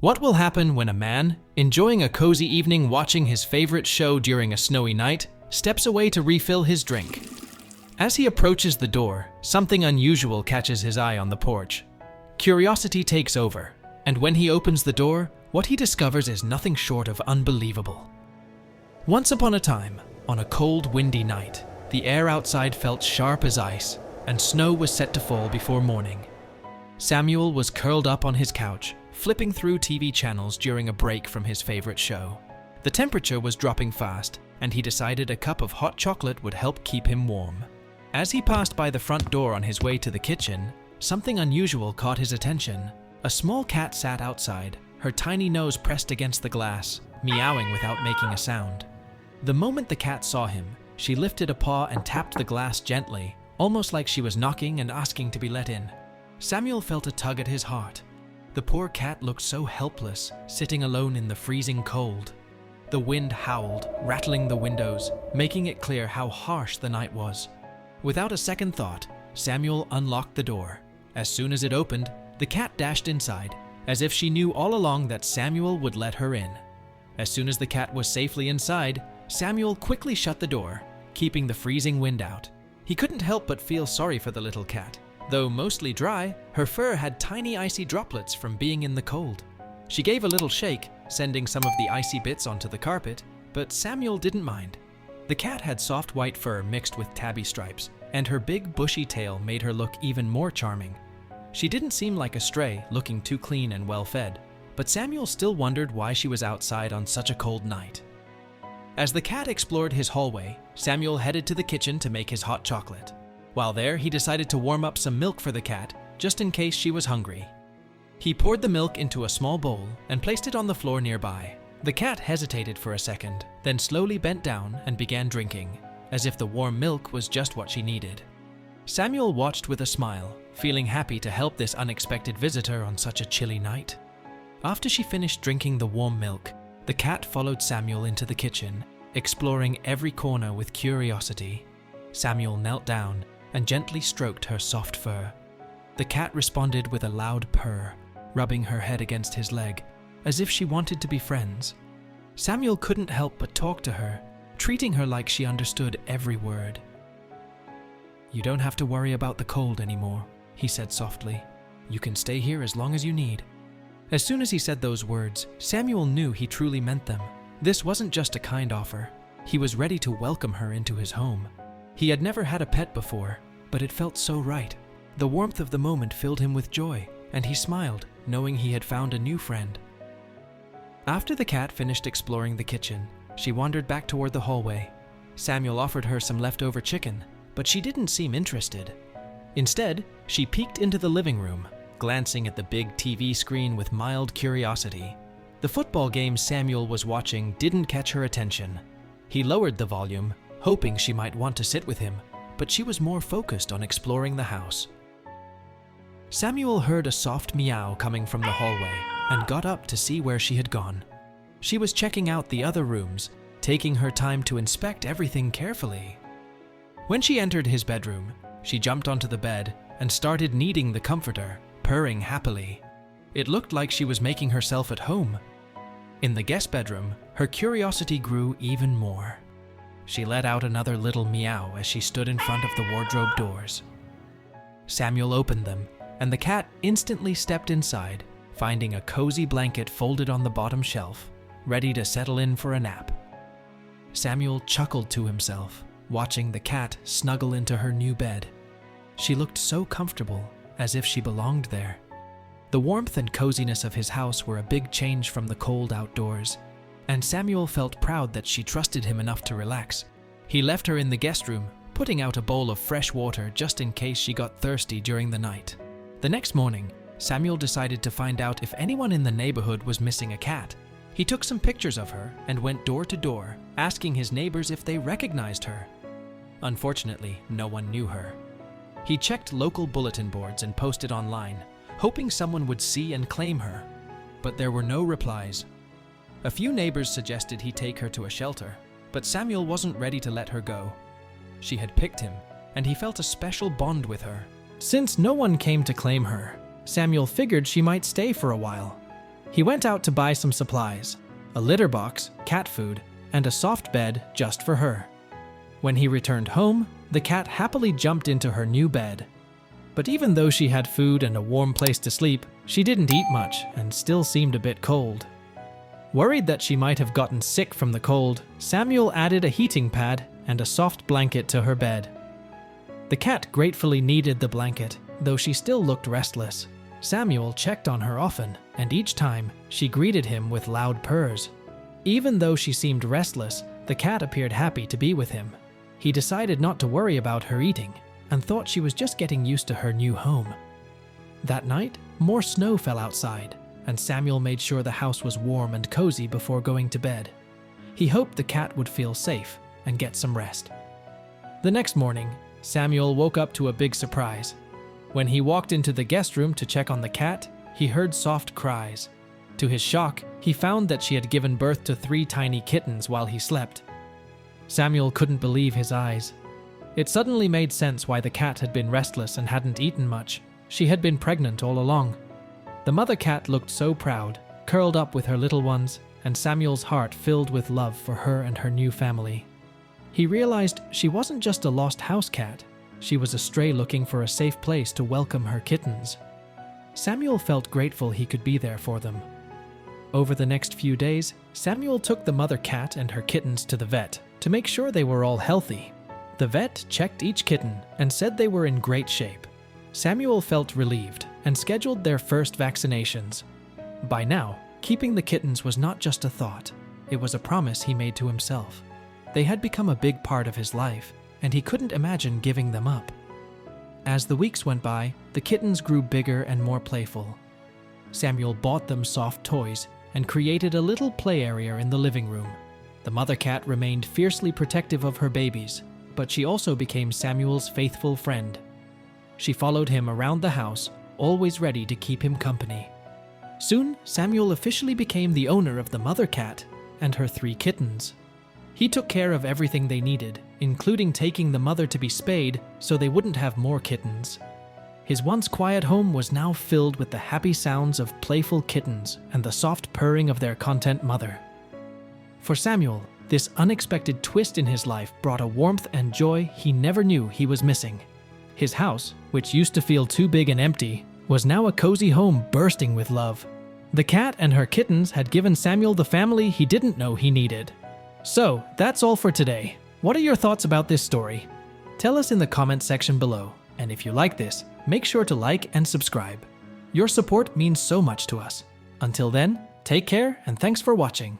What will happen when a man, enjoying a cozy evening watching his favorite show during a snowy night, steps away to refill his drink? As he approaches the door, something unusual catches his eye on the porch. Curiosity takes over, and when he opens the door, what he discovers is nothing short of unbelievable. Once upon a time, on a cold, windy night, the air outside felt sharp as ice, and snow was set to fall before morning. Samuel was curled up on his couch, flipping through TV channels during a break from his favorite show. The temperature was dropping fast, and he decided a cup of hot chocolate would help keep him warm. As he passed by the front door on his way to the kitchen, something unusual caught his attention. A small cat sat outside, her tiny nose pressed against the glass, meowing without making a sound. The moment the cat saw him, she lifted a paw and tapped the glass gently, almost like she was knocking and asking to be let in. Samuel felt a tug at his heart. The poor cat looked so helpless, sitting alone in the freezing cold. The wind howled, rattling the windows, making it clear how harsh the night was. Without a second thought, Samuel unlocked the door. As soon as it opened, the cat dashed inside, as if she knew all along that Samuel would let her in. As soon as the cat was safely inside, Samuel quickly shut the door, keeping the freezing wind out. He couldn't help but feel sorry for the little cat. Though mostly dry, her fur had tiny icy droplets from being in the cold. She gave a little shake, sending some of the icy bits onto the carpet, but Samuel didn't mind. The cat had soft white fur mixed with tabby stripes, and her big bushy tail made her look even more charming. She didn't seem like a stray, looking too clean and well-fed, but Samuel still wondered why she was outside on such a cold night. As the cat explored his hallway, Samuel headed to the kitchen to make his hot chocolate. While there, he decided to warm up some milk for the cat, just in case she was hungry. He poured the milk into a small bowl and placed it on the floor nearby. The cat hesitated for a second, then slowly bent down and began drinking, as if the warm milk was just what she needed. Samuel watched with a smile, feeling happy to help this unexpected visitor on such a chilly night. After she finished drinking the warm milk, the cat followed Samuel into the kitchen, exploring every corner with curiosity. Samuel knelt down and gently stroked her soft fur. The cat responded with a loud purr, rubbing her head against his leg, as if she wanted to be friends. Samuel couldn't help but talk to her, treating her like she understood every word. "You don't have to worry about the cold anymore," he said softly. "You can stay here as long as you need." As soon as he said those words, Samuel knew he truly meant them. This wasn't just a kind offer. He was ready to welcome her into his home. He had never had a pet before, but it felt so right. The warmth of the moment filled him with joy, and he smiled, knowing he had found a new friend. After the cat finished exploring the kitchen, she wandered back toward the hallway. Samuel offered her some leftover chicken, but she didn't seem interested. Instead, she peeked into the living room, glancing at the big TV screen with mild curiosity. The football game Samuel was watching didn't catch her attention. He lowered the volume, hoping she might want to sit with him, but she was more focused on exploring the house. Samuel heard a soft meow coming from the hallway and got up to see where she had gone. She was checking out the other rooms, taking her time to inspect everything carefully. When she entered his bedroom, she jumped onto the bed and started kneading the comforter, purring happily. It looked like she was making herself at home. In the guest bedroom, her curiosity grew even more. She let out another little meow as she stood in front of the wardrobe doors. Samuel opened them, and the cat instantly stepped inside, finding a cozy blanket folded on the bottom shelf, ready to settle in for a nap. Samuel chuckled to himself, watching the cat snuggle into her new bed. She looked so comfortable, as if she belonged there. The warmth and coziness of his house were a big change from the cold outdoors, and Samuel felt proud that she trusted him enough to relax. He left her in the guest room, putting out a bowl of fresh water just in case she got thirsty during the night. The next morning, Samuel decided to find out if anyone in the neighborhood was missing a cat. He took some pictures of her and went door to door, asking his neighbors if they recognized her. Unfortunately, no one knew her. He checked local bulletin boards and posted online, hoping someone would see and claim her, but there were no replies. A few neighbors suggested he take her to a shelter, but Samuel wasn't ready to let her go. She had picked him, and he felt a special bond with her. Since no one came to claim her, Samuel figured she might stay for a while. He went out to buy some supplies, a litter box, cat food, and a soft bed just for her. When he returned home, the cat happily jumped into her new bed. But even though she had food and a warm place to sleep, she didn't eat much and still seemed a bit cold. Worried that she might have gotten sick from the cold, Samuel added a heating pad and a soft blanket to her bed. The cat gratefully needed the blanket, though she still looked restless. Samuel checked on her often, and each time, she greeted him with loud purrs. Even though she seemed restless, the cat appeared happy to be with him. He decided not to worry about her eating, and thought she was just getting used to her new home. That night, more snow fell outside, and Samuel made sure the house was warm and cozy before going to bed. He hoped the cat would feel safe and get some rest. The next morning, Samuel woke up to a big surprise. When he walked into the guest room to check on the cat, he heard soft cries. To his shock, he found that she had given birth to 3 tiny kittens while he slept. Samuel couldn't believe his eyes. It suddenly made sense why the cat had been restless and hadn't eaten much. She had been pregnant all along. The mother cat looked so proud, curled up with her little ones, and Samuel's heart filled with love for her and her new family. He realized she wasn't just a lost house cat. She was a stray looking for a safe place to welcome her kittens. Samuel felt grateful he could be there for them. Over the next few days, Samuel took the mother cat and her kittens to the vet to make sure they were all healthy. The vet checked each kitten and said they were in great shape. Samuel felt relieved and scheduled their first vaccinations. By now, keeping the kittens was not just a thought, it was a promise he made to himself. They had become a big part of his life, and he couldn't imagine giving them up. As the weeks went by, the kittens grew bigger and more playful. Samuel bought them soft toys and created a little play area in the living room. The mother cat remained fiercely protective of her babies, but she also became Samuel's faithful friend. She followed him around the house, always ready to keep him company. Soon, Samuel officially became the owner of the mother cat and her 3 kittens. He took care of everything they needed, including taking the mother to be spayed so they wouldn't have more kittens. His once quiet home was now filled with the happy sounds of playful kittens and the soft purring of their content mother. For Samuel, this unexpected twist in his life brought a warmth and joy he never knew he was missing. His house, which used to feel too big and empty, was now a cozy home bursting with love. The cat and her kittens had given Samuel the family he didn't know he needed. So, that's all for today. What are your thoughts about this story? Tell us in the comments section below, and if you like this, make sure to like and subscribe. Your support means so much to us. Until then, take care and thanks for watching.